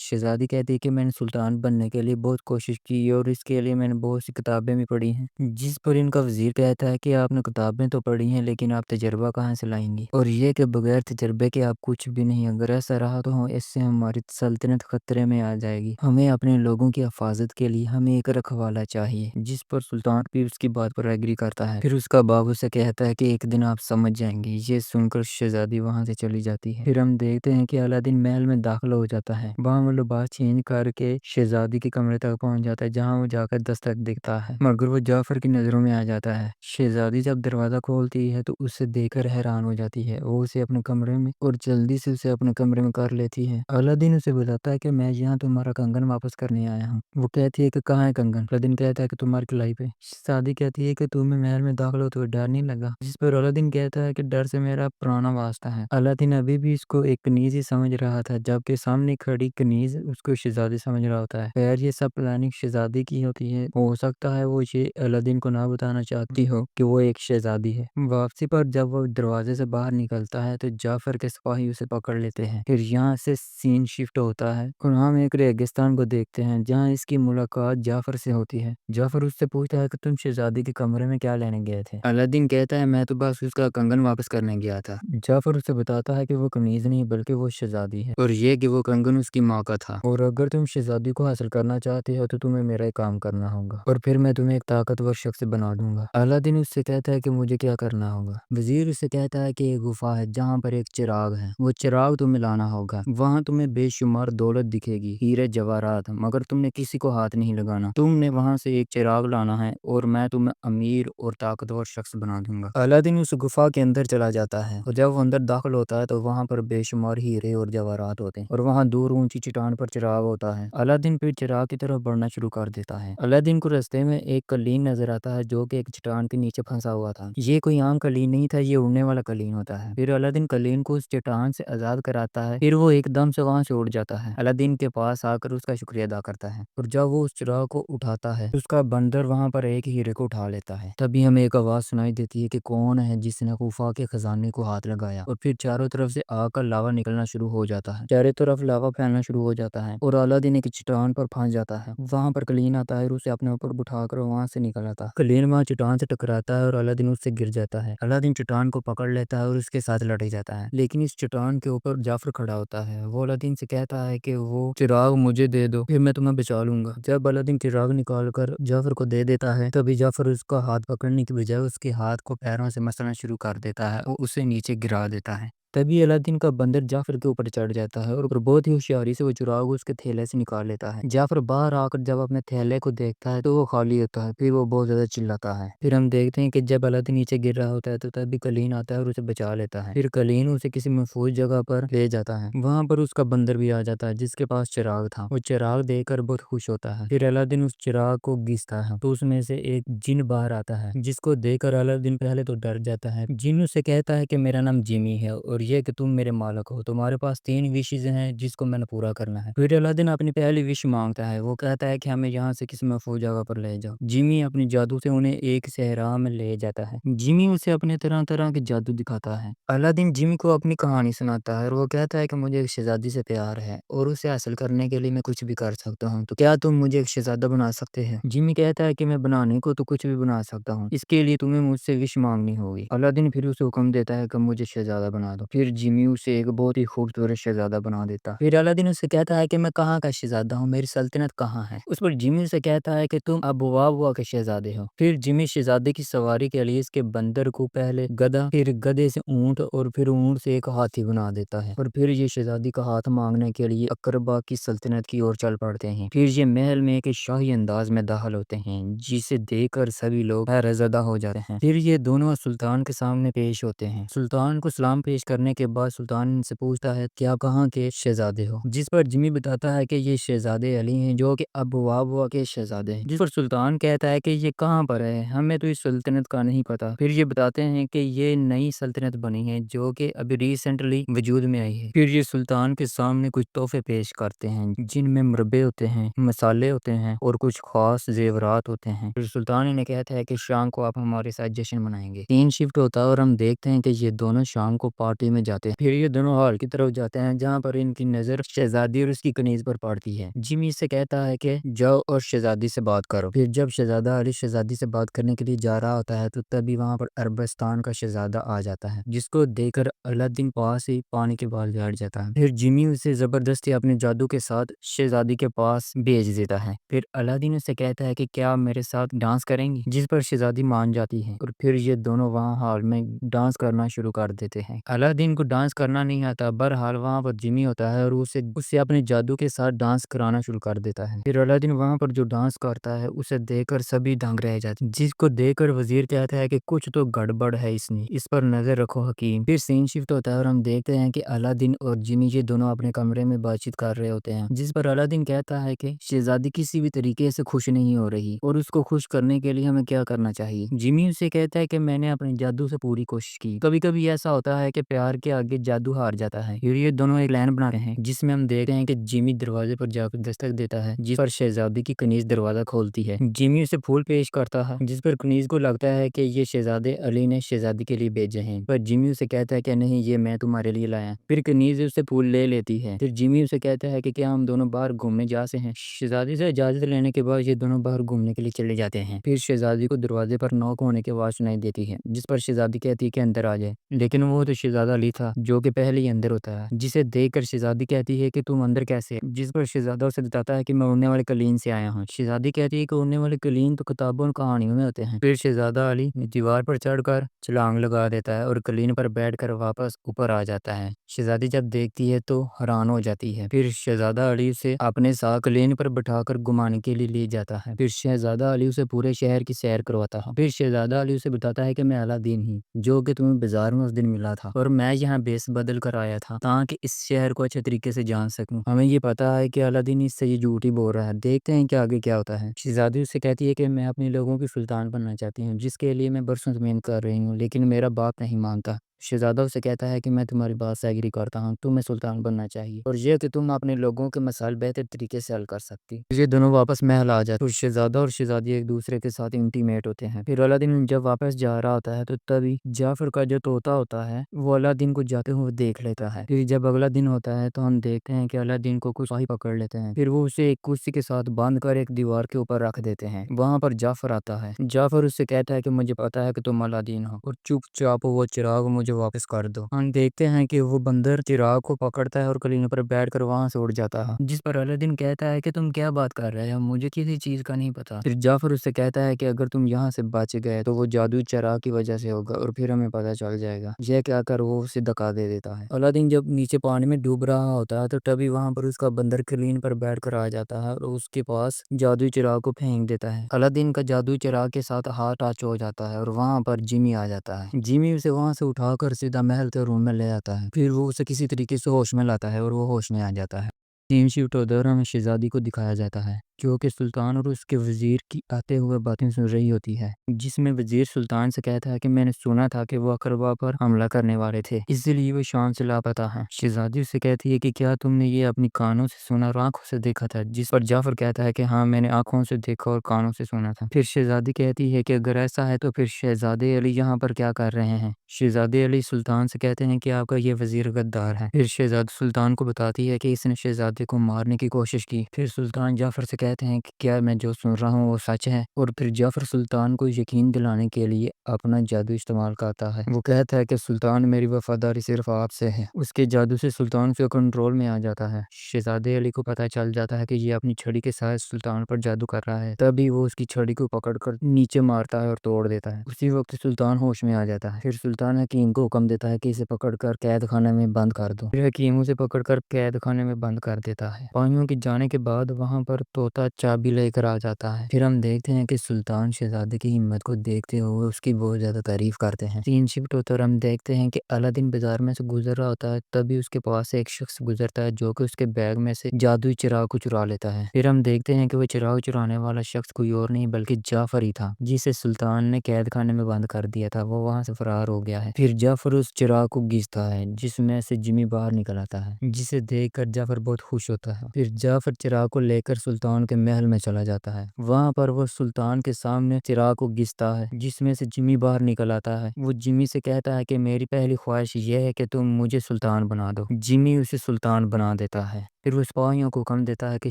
شہزادی کہتی ہے کہ میں نے سلطان بننے کے لیے بہت کوشش کی اور اس کے لیے میں نے بہت سی کتابیں بھی پڑھی ہیں، جس پر ان کا وزیر کہتا ہے کہ آپ نے کتابیں تو پڑھی ہیں لیکن آپ تجربہ کہاں سے لائیں گی، اور یہ کہ بغیر تجربے کے آپ کچھ بھی نہیں، اگر ایسا رہا تو اس سے ہماری سلطنت خطرے میں آ جائے گی، ہمیں اپنے لوگوں کی حفاظت کے لیے ہمیں ایک رکھوالا چاہیے، جس پر سلطان بھی اس کی بات پر ایگری کرتا ہے۔ پھر اس کا باپ اسے کہتا ہے کہ ایک دن آپ سمجھ جائیں گے۔ یہ سن کر شہزادی وہاں سے چلی جاتی ہے۔ پھر ہم دیکھتے ہیں کہ الادین محل میں داخل ہو جاتا ہے، وہاں وہ لباس چینج کر کے شہزادی کے کمرے تک پہنچ جاتا ہے، جہاں وہ جا کر دستک دیکھتا ہے، مگر وہ جعفر کی نظروں میں آ جاتا ہے۔ شہزادی جب دروازہ کھولتی ہے تو اسے دیکھ کر حیران ہو جاتی ہے، وہ اسے اپنے کمرے میں اور جلدی سے اسے اپنے کمرے میں کر لیتی ہے۔ الادین اسے بتاتا ہے کہ میں یہاں تمہارا کنگن واپس کرنے آیا ہوں۔ وہ کہتی ہے کہ کہاں ہے کنگن؟ الادین کہتا ہے کہ تمہاری کلائی پہ۔ شہزادی کہتی ہے کہ تمہیں محل میں داخل ہوتے ہوئے ڈر نہیں لگا؟ جس پر الادین کہتا ہے کہ ڈر سے میرا پرانا واسطہ ہے۔ الادین ابھی بھی اس کو ایک کنیز ہی سمجھ رہا تھا، جبکہ سامنے کھڑی کنیز اس کو شہزادی سمجھ رہا ہوتا ہے۔ خیر یہ سب پلاننگ شہزادی کی ہوتی ہے، ہو سکتا ہے وہ یہ الادین کو نہ بتانا چاہتی ہو کہ وہ ایک شہزادی ہے۔ واپسی پر جب وہ دروازے سے باہر نکلتا ہے تو جعفر کے سپاہی اسے پکڑ لیتے ہیں۔ پھر یہاں سے سین شفٹ ہوتا ہے اور ہم ایک ریگستان کو دیکھتے ہیں جہاں اس کی ملاقات جعفر سے ہوتی ہے۔ جعفر اس سے پوچھتا ہے کہ تم شہزادی کے کمرے میں کیا لینے گئے تھے؟ الادین کہتا ہے میں تو بس اس کا کنگن واپس کرنے گیا تھا۔ جعفر اسے بتاتا ہے کہ وہ کنیز نہیں بلکہ وہ شہزادی ہے، اور یہ کہ وہ کنگن اس کی ماں کا تھا، اور اگر تم شہزادی کو حاصل کرنا چاہتے ہو تو تمہیں میرا ہی کام کرنا ہوگا، اور پھر میں تمہیں ایک طاقتور شخص بنا دوں گا۔ الادین اس سے کہتا ہے کہ مجھے کیا کرنا ہوگا؟ وزیر اس سے کہتا ہے کہ ایک غفا ہے جہاں پر ایک چراغ ہے، وہ چراغ تمہیں لانا ہوگا، وہاں تمہیں بے شمار دولت دکھے گی، ہیرے جواہرات، مگر تم نے کسی کو ہاتھ نہیں لگانا، تم نے وہاں سے ایک چراغ لانا ہے اور میں تمہیں امیر اور طاقتور شخص بنا دوں گا۔ الادین اس غفا کے اندر چلا جاتا ہے اور جب وہ اندر داخل ہوتا ہے تو وہاں پر بے شمار ہیرے اور جواہرات ہوتے ہیں، اور وہاں دور اونچی چٹان پر چراغ ہوتا ہے۔ الادین پھر چراغ کی طرف بڑھنا شروع کر دیتا ہے۔ الادین کو رستے میں ایک قلین نظر آتا ہے جو کہ ایک چٹان کے نیچے پھنسا ہوا تھا۔ یہ کوئی عام قلین نہیں تھا، یہ اڑنے والا قلین ہوتا ہے۔ پھر الادین قلین کو اس چٹان سے آزاد کراتا ہے، پھر وہ ایک دم سے وہاں سے اڑ جاتا ہے۔ الادین کے پاس آ کر اس کا شکریہ ادا کرتا ہے، اور جب وہ اس چراغ کو اٹھاتا ہے اس کا بندر وہاں پر ایک ہیرے کو اٹھا لیتا ہے۔ تبھی ہمیں ایک آواز سنائی دیتی ہے کہ کون ہے جس نے غفا کے خزانے کو ہاتھ لگایا، اور پھر چاروں طرف سے آگ کا لاوا نکلنا شروع ہو جاتا ہے، چاروں طرف لاوا پھیلنا شروع ہو جاتا ہے، اور الادین ایک چٹان پر پھنس جاتا ہے۔ وہاں پر قلین آتا ہے اور اسے اپنے اوپر بٹھا کر وہاں سے نکل آتا ہے۔ قلین وہاں چٹان سے ٹکراتا ہے اور الادین اس سے گر جاتا ہے۔ الادین چٹان کو پکڑ لیتا ہے اور اس کے ساتھ لڑ جاتا ہے، لیکن اس چٹان کے اوپر جعفر کھڑا ہوتا ہے۔ وہ الادین سے کہتا ہے کہ وہ چراغ مجھے دے دو، پھر میں تمہیں بچا لوں گا۔ جب الادین چراغ نکال کر جعفر کو دے دیتا ہے تبھی جعفر اس کا ہاتھ پکڑنے کی بجائے اس کے ہاتھ کو پیروں سے مسلنا شروع کر دیتا ہے اور اسے نیچے گرا دیتا ہے۔ تبھی الادین کا بندر جعفر کے اوپر چڑھ جاتا ہے اور بہت ہی ہوشیاری سے وہ چراغ اس کے تھیلے سے نکال لیتا ہے۔ جعفر باہر آ کر جب اپنے تھیلے کو دیکھتا ہے تو وہ خالی ہوتا ہے، پھر وہ بہت زیادہ چلاتا ہے۔ پھر ہم دیکھتے ہیں کہ جب الادین نیچے گر رہا ہوتا ہے تو تبھی قلین آتا ہے اور اسے بچا لیتا ہے۔ پھر قلین اسے کسی محفوظ جگہ پر لے جاتا ہے، وہاں پر اس کا بندر بھی آ جاتا ہے جس کے پاس چراغ تھا۔ وہ چراغ دیکھ کر بہت خوش ہوتا ہے۔ پھر الادین اس چراغ کو گھستا ہے تو اس میں سے ایک جن باہر آتا ہے، جس کو دیکھ کر الادین پہلے تو ڈر جاتا ہے۔ جن اسے کہتا ہے کہ میرا نام جیمی ہے اور یہ کہ تم میرے مالک ہو، تمہارے پاس 3 وشز ہیں جس کو میں نے پورا کرنا ہے۔ پھر الادین اپنی پہلی وش مانگتا ہے، وہ کہتا ہے کہ ہمیں یہاں سے کسی محفوظ جگہ پر لے جاؤ۔ جیمی اپنی جادو سے انہیں ایک صحرا میں لے جاتا ہے۔ جیمی اسے اپنے طرح طرح کے جادو دکھاتا ہے۔ الادین جیمی کو اپنی کہانی سناتا ہے اور وہ کہتا ہے کہ مجھے ایک شہزادی سے پیار ہے اور اسے حاصل کرنے کے لیے میں کچھ بھی کر سکتا ہوں، تو کیا تم مجھے ایک شہزادہ بنا سکتے ہیں؟ جیمی کہتا ہے کہ میں بنانے کو تو کچھ بھی بنا سکتا ہوں، اس کے لیے تمہیں مجھ سے وش مانگنی ہوگی۔ الادین پھر اسے حکم دیتا ہے کہ مجھے شہزادہ بنا دو۔ پھر جیمی اسے ایک بہت ہی خوبصورت شہزادہ بنا دیتا۔ پھر الادین اسے کہتا ہے کہ میں کہاں کا شہزادہ ہوں، میری سلطنت کہاں ہے؟ اس پر جیمی اسے کہتا ہے کہ تم ابوا کے شہزادے ہو۔ پھر جیمی شہزادے کی سواری کے لیے اس کے بندر کو پہلے گدھا، پھر گدھے سے اونٹ اور پھر اونٹ سے ایک ہاتھی بنا دیتا ہے، اور پھر یہ شہزادی کا ہاتھ مانگنے کے لیے اقربا کی سلطنت کی اور چل پڑتے ہیں۔ پھر یہ محل میں ایک شاہی انداز میں داخل ہوتے ہیں جسے دیکھ کر سبھی لوگ حیرت زدہ ہو جاتے ہیں۔ پھر یہ دونوں سلطان کے سامنے پیش ہوتے ہیں۔ سلطان کو سلام پیش کرنے کے بعد سلطان ان سے پوچھتا ہے کہ آپ کہاں کے شہزادے ہو، جس پر جیمی بتاتا ہے کہ یہ شہزادے علی ہیں جو کہ ابوا کے شہزادے ہیں، جس پر سلطان کہتا ہے کہ یہ کہاں پر ہے، ہمیں تو اس سلطنت کا نہیں پتا۔ پھر یہ بتاتے ہیں کہ یہ نئی سلطنت بنی ہے جو کہ ابھی ریسنٹلی وجود میں آئی ہے۔ پھر یہ سلطان کے سامنے کچھ تحفے پیش کرتے ہیں جن میں مربے ہوتے ہیں، مسالے ہوتے ہیں اور کچھ خاص زیورات ہوتے ہیں۔ پھر سلطان انہیں کہتا ہے کہ شام کو آپ ہمارے ساتھ جشن منائیں گے۔ 3 شفٹ ہوتا ہے اور ہم دیکھتے ہیں کہ یہ دونوں شام کو پارٹی راستے میں جاتے ہیں۔ پھر یہ دونوں ہال کی طرف جاتے ہیں جہاں پر ان کی نظر شہزادی اور اس کی کنیز پر پڑتی ہے۔ جمی سے کہتا ہے کہ جاؤ اور شہزادی سے بات کرو۔ پھر جب شہزادہ علی شہزادی سے بات کرنے کے لیے جا رہا ہوتا ہے تو تبھی وہاں پر عربستان کا شہزادہ آ جاتا ہے، جس کو دیکھ کر الادین پاس ہی پانی کے بال جھاڑ جاتا ہے۔ پھر جمی اسے زبردستی اپنے جادو کے ساتھ شہزادی کے پاس بھیج دیتا ہے۔ پھر الادین اسے کہتا ہے کہ کیا آپ میرے ساتھ ڈانس کریں گی، جس پر شہزادی مان جاتی ہے اور پھر یہ دونوں وہاں ہال میں ڈانس کرنا شروع کر دیتے ہیں۔ الادین کو ڈانس کرنا نہیں آتا، بہرحال وہاں پر جمی ہوتا ہے اور اسے اپنے جادو کے ساتھ ڈانس کرانا شروع کر دیتا ہے۔ پھر الادین وہاں پر جو ڈانس کرتا ہے اسے دیکھ کر سبھی دنگ رہ جاتے ہیں، جس کو دیکھ کر وزیر کہتا ہے کہ کچھ تو گڑبڑ ہے، اس پر نظر رکھو حکیم۔ پھر سین شفٹ ہوتا ہے اور ہم دیکھتے ہیں کہ الادین اور جمی یہ دونوں اپنے کمرے میں بات چیت کر رہے ہوتے ہیں، جس پر الادین کہتا ہے کہ شہزادی کسی بھی طریقے سے خوش نہیں ہو رہی اور اس کو خوش کرنے کے لیے ہمیں کیا کرنا چاہیے۔ جمی اسے کہتا ہے کہ میں نے اپنے جادو سے پوری کوشش کی، کبھی کبھی ایسا ہوتا ہے کہ پیار کے آگے جادو ہار جاتا ہے۔ پھر یہ دونوں ایک لائن بنا رہے ہیں جس میں ہم دیکھتے ہیں کہ جمی دروازے پر جا کر دستک دیتا ہے، جس پر شہزادی کی کنیز دروازہ کھولتی ہے۔ جمی اسے پھول پیش کرتا ہے جس پر کنیز کو لگتا ہے کہ یہ شہزادے علی نے شہزادی کے لیے بھیجے ہیں، پر جمی اسے کہتا ہے کہ نہیں، یہ میں تمہارے لیے لایا۔ پھر کنیز اسے پھول لے لیتی ہے۔ پھر جمی اسے کہتا ہے کہ کیا ہم دونوں باہر گھومنے جا سکتے ہیں۔ شہزادی سے اجازت لینے کے بعد یہ دونوں باہر گھومنے کے لیے چلے جاتے ہیں۔ پھر شہزادی کو دروازے پر نوک ہونے کی آواز سنائی دیتی ہے، جس پر شہزادی کہتی ہے کہ اندر آ جائے، لیکن وہ تو شہزادہ علی تھا جو کہ پہلے ہی اندر ہوتا ہے، جسے دیکھ کر شہزادی کہتی ہے کہ تم اندر کیسے، جس پر شہزادہ اسے بتاتا ہے کہ میں اڑنے والے قلین سے آیا ہوں۔ شہزادی کہتی ہے کہ اڑنے والے قلین تو کتابوں اور کہانیوں میں ہوتے ہیں۔ پھر شہزادہ علی دیوار پر چڑھ کر چھلانگ لگا دیتا ہے اور قلین پر بیٹھ کر واپس اوپر آ جاتا ہے۔ شہزادی جب دیکھتی ہے تو حیران ہو جاتی ہے۔ پھر شہزادہ علی اسے اپنے ساتھ قلین پر بٹھا کر گھمانے کے لیے لے جاتا ہے۔ پھر شہزادہ علی اسے پورے شہر کی سیر کرواتا ہے۔ پھر شہزادہ علی اسے بتاتا ہے کہ میں الادین ہوں جو کہ تمہیں بازار میں اس دن ملا تھا اور میں یہاں بیس بدل کر آیا تھا تاکہ اس شہر کو اچھے طریقے سے جان سکوں۔ ہمیں یہ پتا ہے کہ الادین اس سے یہ جھوٹ ہی بول رہا ہے، دیکھتے ہیں کہ آگے کیا ہوتا ہے۔ شہزادی اسے کہتی ہے کہ میں اپنے لوگوں کی سلطان بننا چاہتی ہوں، جس کے لیے میں برسوں سے محنت کر رہی ہوں، لیکن میرا باپ نہیں مانتا۔ شہزادہ اسے کہتا ہے کہ میں تمہاری بات سے ایگری کرتا ہوں، تمہیں سلطان بننا چاہیے اور یہ کہ تم اپنے لوگوں کے مسائل بہتر طریقے سے حل کر سکتی۔ یہ دونوں واپس محل آ جاتے ہیں، شہزادہ اور شہزادی ایک دوسرے کے ساتھ انٹیمیٹ ہوتے ہیں۔ پھر الادین جب واپس جا رہا ہوتا ہے تو تبھی جعفر کا جو طوطا ہوتا ہے وہ الادین کو جاتے ہوئے دیکھ لیتا ہے۔ پھر جب اگلا دن ہوتا ہے تو ہم دیکھتے ہیں کہ الادین کو کچھ سپاہی پکڑ لیتے ہیں، پھر وہ اسے ایک کرسی کے ساتھ باندھ کر ایک دیوار کے اوپر رکھ دیتے ہیں۔ وہاں پر جعفر آتا ہے، جعفر اس سے کہتا ہے کہ مجھے پتا ہے کہ تم الادین ہو اور چپ چاپ وہ چراغ مجھے واپس کر دو۔ ہم دیکھتے ہیں کہ وہ بندر چراغ کو پکڑتا ہے اور قلین پر بیٹھ کر وہاں سے اڑ جاتا ہے، جس پر الادین کہتا ہے کہ تم کیا بات کر رہے ہو، مجھے کسی چیز کا نہیں پتا۔ پھر جعفر اس سے کہتا ہے کہ اگر تم یہاں سے بچ گئے تو وہ جادوئی چراغ کی وجہ سے ہوگا اور پھر ہمیں پتا چل جائے گا۔ یہ کہہ کر وہ اسے دھکا دے دیتا ہے۔ الادین جب نیچے پانی میں ڈوب رہا ہوتا ہے تو تبھی وہاں پر اس کا بندر قلین پر بیٹھ کر آ جاتا ہے اور اس کے پاس جادوئی چراغ کو پھینک دیتا ہے۔ الادین کا جادوئی چراغ کے ساتھ ہاتھ ٹچ ہو جاتا ہے اور وہاں پر جمی آ جاتا ہے۔ جمی اسے وہاں سے اٹھا کر سیدھا محل کے روم میں لے آتا ہے، پھر وہ اسے کسی طریقے سے ہوش میں لاتا ہے اور وہ ہوش میں آ جاتا ہے۔ ٹیم شفٹ ادھر ہمیں شہزادی کو دکھایا جاتا ہے کیونکہ سلطان اور اس کے وزیر کی آتے ہوئے باتیں سن رہی ہوتی ہے، جس میں وزیر سلطان سے کہتا ہے کہ میں نے سنا تھا کہ وہ اقربا پر حملہ کرنے والے تھے، اس لیے وہ شام سے لاپتہ ہیں۔ شہزادی اسے کہتی ہے کہ کیا تم نے یہ اپنی کانوں سے سنا اور آنکھوں سے دیکھا تھا، جس پر جعفر کہتا ہے کہ ہاں میں نے آنکھوں سے دیکھا اور کانوں سے سنا تھا۔ پھر شہزادی کہتی ہے کہ اگر ایسا ہے تو پھر شہزادے علی یہاں پر کیا کر رہے ہیں۔ شہزادے علی سلطان سے کہتے ہیں کہ آپ کا یہ وزیر غدار ہے۔ پھر شہزادی سلطان کو بتاتی ہے کہ اس نے شہزادے کو مارنے کی کوشش کی۔ پھر سلطان جعفر سے کہتے ہیں کہ کیا میں جو سن رہا ہوں وہ سچ ہے، اور پھر جعفر سلطان کو یقین دلانے کے لیے اپنا جادو استعمال کرتا ہے۔ وہ کہتا ہے کہ سلطان میری وفاداری صرف آپ سے ہے۔ اس کے جادو سے سلطان کے کنٹرول میں آ جاتا ہے۔ شہزادے علی کو پتہ چل جاتا ہے کہ یہ اپنی چھڑی کے ساتھ سلطان پر جادو کر رہا ہے، تبھی وہ اس کی چھڑی کو پکڑ کر نیچے مارتا ہے اور توڑ دیتا ہے۔ اسی وقت سلطان ہوش میں آ جاتا ہے۔ پھر سلطان حکیم کو حکم دیتا ہے کہ اسے پکڑ کر قید خانے میں بند کر دو۔ پھر حکیم اسے پکڑ کر قید خانے میں بند کر دیتا ہے۔ پانیوں کے جانے کے بعد وہاں پر طوطا چابی لے کر آ جاتا ہے۔ پھر ہم دیکھتے ہیں کہ سلطان شہزادے کی ہمت کو دیکھتے ہوئے اس کی بہت زیادہ تعریف کرتے ہیں۔ سین شفٹ ہوتا ہے اور ہم دیکھتے ہیں کہ الادین بازار میں سے گزر رہا ہوتا ہے، تبھی اس کے پاس ایک شخص گزرتا ہے جو کہ اس کے بیگ میں سے جادوئی چراغ کو چرا لیتا ہے۔ پھر ہم دیکھتے ہیں کہ وہ چراغ چرانے والا شخص کوئی اور نہیں بلکہ جعفر ہی تھا، جسے سلطان نے قید خانے میں بند کر دیا تھا۔ وہ وہاں سے فرار ہو گیا۔ گیا ہے۔ پھر جعفر اس چراغ کو گھستا ہے جس میں سے جمی باہر نکل آتا ہے، جسے دیکھ کر جعفر بہت خوش ہوتا ہے۔ پھر جعفر چراغ کو لے کر سلطان کے محل میں چلا جاتا ہے۔ وہاں پر وہ سلطان کے سامنے چراغ کو گھستا ہے جس میں سے جمی باہر نکل آتا ہے۔ وہ جمی سے کہتا ہے کہ میری پہلی خواہش یہ ہے کہ تم مجھے سلطان بنا دو۔ جمی اسے سلطان بنا دیتا ہے۔ پھر وہ سپاہیوں کو حکم دیتا ہے کہ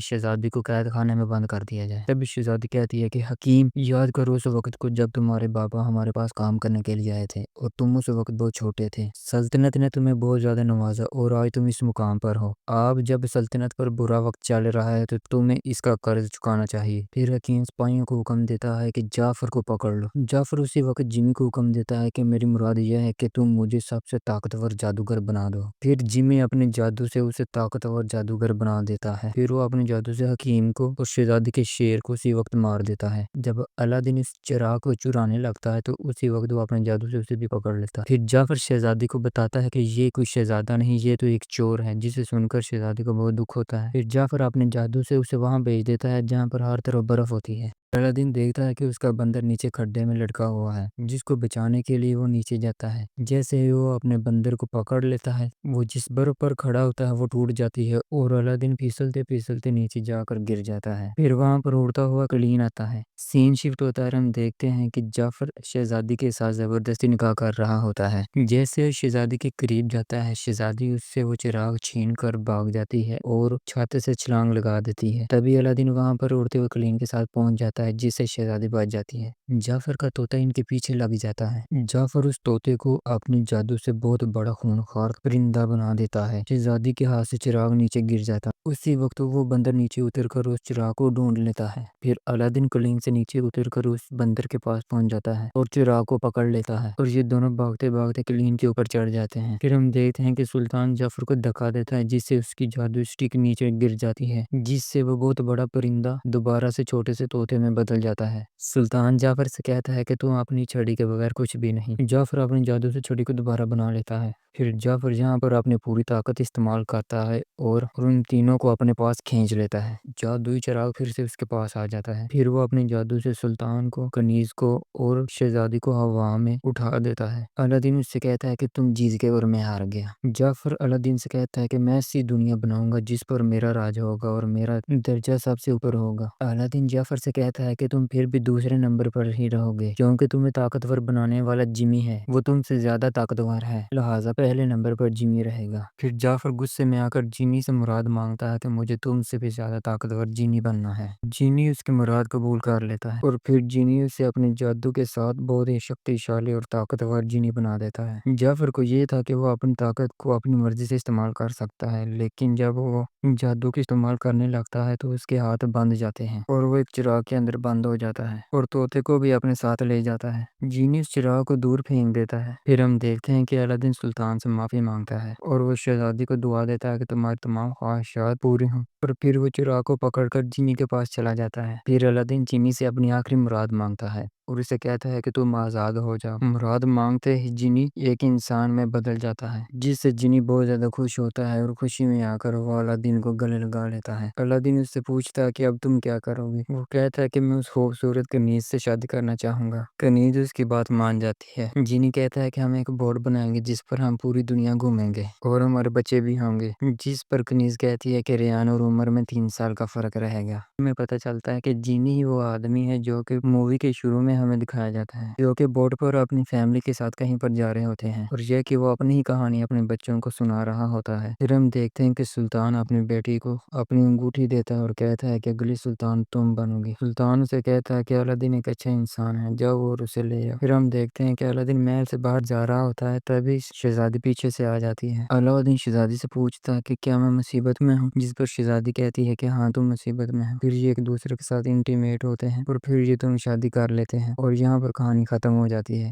شہزادی کو قید خانے میں بند کر دیا جائے۔ تب شہزادی کہتی ہے کہ حکیم، یاد کرو اس وقت کو جب تمہارے بابا ہمارے پاس کام کرنے کے لیے آئے تھے اور تم اس وقت بہت چھوٹے تھے۔ سلطنت نے تمہیں بہت زیادہ نوازا اور آج تم اس مقام پر ہو۔ اب جب سلطنت پر برا وقت چل رہا ہے تو تمہیں اس کا قرض چکانا چاہیے۔ پھر حکیم سپاہیوں کو حکم دیتا ہے کہ جعفر کو پکڑ لو۔ جعفر اسی وقت جمی کو حکم دیتا ہے کہ میری مراد یہ ہے کہ تم مجھے سب سے طاقتور جادوگر بنا دو۔ پھر جمی اپنے جادو سے اسے طاقتور جادوگر بنا دیتا ہے۔ پھر وہ اپنے جادو سے حکیم کو اور شہزادی کے شیر کو اسی وقت مار دیتا ہے۔ جب الادین اس چراغ کو چرانے لگتا ہے تو اسی وقت وہ اپنے جادو سے اسے بھی پکڑ لیتا ہے۔ پھر جعفر شہزادی کو بتاتا ہے کہ یہ کوئی شہزادہ نہیں، یہ تو ایک چور ہے، جسے سن کر شہزادی کو بہت دکھ ہوتا ہے۔ پھر جعفر اپنے جادو سے اسے وہاں بھیج دیتا ہے جہاں پر ہر طرف برف ہوتی ہے۔ الادین دیکھتا ہے کہ اس کا بندر نیچے کھڈے میں لٹکا ہوا ہے، جس کو بچانے کے لیے وہ نیچے جاتا ہے۔ جیسے ہی وہ اپنے بندر کو پکڑ لیتا ہے، وہ جس برف پر کھڑا ہوتا ہے وہ ٹوٹ جاتی ہے اور الادین پھسلتے پھسلتے نیچے جا کر گر جاتا ہے۔ پھر وہاں پر اڑتا ہوا قلین آتا ہے۔ سین شفٹ ہوتا ہے، ہم دیکھتے ہیں کہ جعفر شہزادی کے ساتھ زبردستی نکاح کر رہا ہوتا ہے۔ جیسے شہزادی کے قریب جاتا ہے، شہزادی اس سے وہ چراغ چھین کر بھاگ جاتی ہے اور چھت سے چھلانگ لگا دیتی ہے۔ تبھی الادین وہاں پر اڑتے ہوئے قلین کے ساتھ پہنچ جاتا ہے، جس سے شہزادی بچ جاتی ہے۔ جعفر کا طوطا ان کے پیچھے لگ جاتا ہے۔ جعفر اس طوطے کو اپنی جادو سے بہت بڑا خونخوار پرندہ بنا دیتا ہے۔ شہزادی کے ہاتھ سے چراغ نیچے گر جاتا ہے۔ اسی وقت وہ بندر نیچے اتر کر اس چراغ کو ڈھونڈ لیتا ہے۔ پھر الادین قلین سے نیچے اتر کر اس بندر کے پاس پہنچ جاتا ہے اور چراغ کو پکڑ لیتا ہے، اور یہ دونوں بھاگتے بھاگتے قلین کے اوپر چڑھ جاتے ہیں۔ پھر ہم دیکھتے ہیں کہ سلطان جعفر کو دھکا دیتا ہے، جس سے اس کی جادو اسٹک نیچے گر جاتی ہے، جس سے وہ بہت بڑا پرندہ دوبارہ سے چھوٹے سے طوطے میں بدل جاتا ہے۔ سلطان جعفر سے کہتا ہے کہ تم اپنی چھڑی کے بغیر کچھ بھی نہیں۔ جعفر اپنی جادو سے چھڑی کو دوبارہ بنا لیتا ہے۔ پھر جعفر یہاں پر اپنی پوری طاقت استعمال کرتا ہے اور ان تینوں کو اپنے پاس کھینچ لیتا ہے۔ جادوئی چراغ پھر سے اس کے پاس آ جاتا ہے۔ پھر وہ اپنے جادو سے سلطان کو، کنیز کو اور شہزادی کو ہوا میں اٹھا دیتا ہے۔ الادین اس سے کہتا ہے کہ تم جیت گئے اور میں ہار گیا۔ جعفر الادین سے کہتا ہے کہ میں ایسی دنیا بناؤں گا جس پر میرا راج ہوگا اور میرا درجہ سب سے اوپر ہوگا۔ الادین جعفر سے کہتا ہے کہ تم پھر بھی دوسرے نمبر پر ہی رہو گے، کیونکہ تمہیں طاقتور بنانے والا جمی ہے، وہ تم سے زیادہ طاقتور ہے، لہٰذا پہلے نمبر پر جمی رہے گا۔ پھر جعفر غصے میں آ کر جینی سے مراد مانگتا ہے کہ مجھے تم سے بھی زیادہ طاقتور جینی بننا ہے۔ جینی اس کی مراد قبول کر لیتا ہے اور پھر جینی اسے اپنے جادو کے ساتھ بہت ہی شکتیشالی اور طاقتور جینی بنا دیتا ہے۔ جعفر کو یہ تھا کہ وہ اپنی طاقت کو اپنی مرضی سے استعمال کر سکتا ہے، لیکن جب وہ جادو کی استعمال کرنے لگتا ہے تو اس کے ہاتھ بندھ جاتے ہیں اور وہ ایک چراغ کے اندر بند ہو جاتا ہے اور طوطے کو بھی اپنے ساتھ لے جاتا ہے۔ جینی اس چراغ کو دور پھینک دیتا ہے۔ پھر ہم دیکھتے ہیں کہ الادین سلطان سے معافی مانگتا ہے اور وہ شہزادی کو دعا دیتا ہے کہ تمہاری تمام خواہشات پوری ہوں، اور پھر وہ چراغ کو پکڑ کر جینی کے پاس چلا جاتا ہے۔ پھر الادین جینی سے اپنی آخری مراد مانگتا ہے اور اسے کہتا ہے کہ تم آزاد ہو جاؤ۔ مراد مانگتے ہی جینی ایک انسان میں بدل جاتا ہے، جس سے جینی بہت زیادہ خوش ہوتا ہے اور خوشی میں آ کر وہ الادین کو گلے لگا لیتا ہے۔ الادین اس سے پوچھتا ہے کہ اب تم کیا کرو گے؟ وہ کہتا ہے کہ میں اس خوبصورت کنیز سے شادی کرنا چاہوں گا۔ کنیز اس کی بات مان جاتی ہے۔ جینی کہتا ہے کہ ہم ایک بورڈ بنائیں گے جس پر ہم پوری دنیا گھومیں گے اور ہمارے بچے بھی ہوں گے، جس پر کنیز کہتی ہے کہ ریان اور عمر میں 3 سال کا فرق رہے گا۔ ہمیں پتہ چلتا ہے کہ جینی ہی وہ آدمی ہے جو کہ مووی کے شروع میں ہمیں دکھایا جاتا ہے، جو کہ بورڈ پر اپنی فیملی کے ساتھ کہیں پر جا رہے ہوتے ہیں، اور یہ کہ وہ اپنی ہی کہانی اپنے بچوں کو سنا رہا ہوتا ہے۔ پھر ہم دیکھتے ہیں کہ سلطان اپنی بیٹی کو اپنی انگوٹھی دیتا ہے اور کہتا ہے کہ اگلی سلطان تم بنو گی۔ سلطان اسے کہتا ہے کہ الادین ایک اچھا انسان ہے، جاؤ اور اسے لے آؤ۔ پھر ہم دیکھتے ہیں کہ الادین محل سے باہر جا رہا ہوتا ہے، تبھی شہزادی پیچھے سے آ جاتی ہے۔ الادین شہزادی سے پوچھتا ہے کہ کیا میں مصیبت میں ہوں، جس پر شہزادی کہتی ہے کہ ہاں تم مصیبت میں ہو۔ پھر یہ ایک دوسرے کے ساتھ انٹیمیٹ ہوتے ہیں اور پھر یہ دونوں شادی کر لیتے ہیں اور یہاں پر کہانی ختم ہو جاتی ہے۔